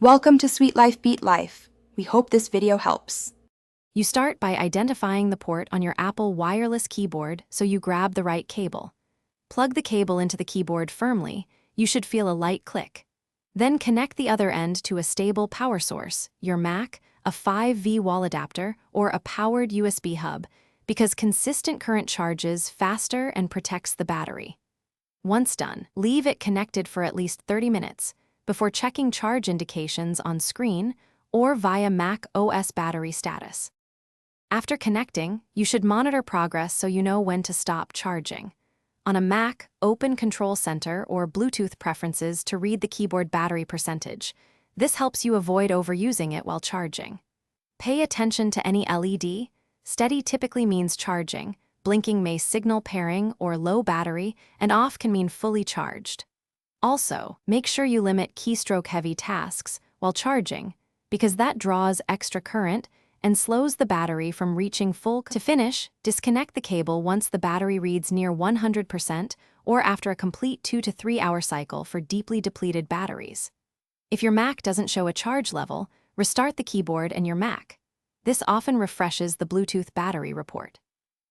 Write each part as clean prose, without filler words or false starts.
Welcome to Sweet Life Beat Life. We hope this video helps. You start by identifying the port on your Apple wireless keyboard so you grab the right cable. Plug the cable into the keyboard firmly. You should feel a light click. Then connect the other end to a stable power source, your Mac, a 5V wall adapter, or a powered USB hub, because consistent current charges faster and protects the battery. Once done, leave it connected for at least 30 minutes before checking charge indications on screen or via Mac OS battery status. After connecting, you should monitor progress so you know when to stop charging. On a Mac, open Control Center or Bluetooth preferences to read the keyboard battery percentage. This helps you avoid overusing it while charging. Pay attention to any LED. Steady typically means charging, blinking may signal pairing or low battery, and off can mean fully charged. Also, make sure you limit keystroke-heavy tasks while charging, because that draws extra current and slows the battery from reaching full. To finish, disconnect the cable once the battery reads near 100% or after a complete 2 to 3 hour cycle for deeply depleted batteries. If your Mac doesn't show a charge level, restart the keyboard and your Mac. This often refreshes the Bluetooth battery report.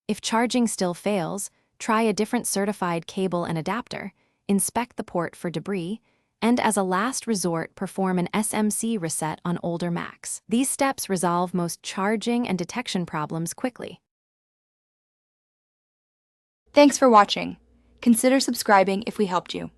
If charging still fails, try a different certified cable and adapter, inspect the port for debris, and as a last resort, perform an SMC reset on older Macs. These steps resolve most charging and detection problems quickly. Thanks for watching. Consider subscribing if we helped you.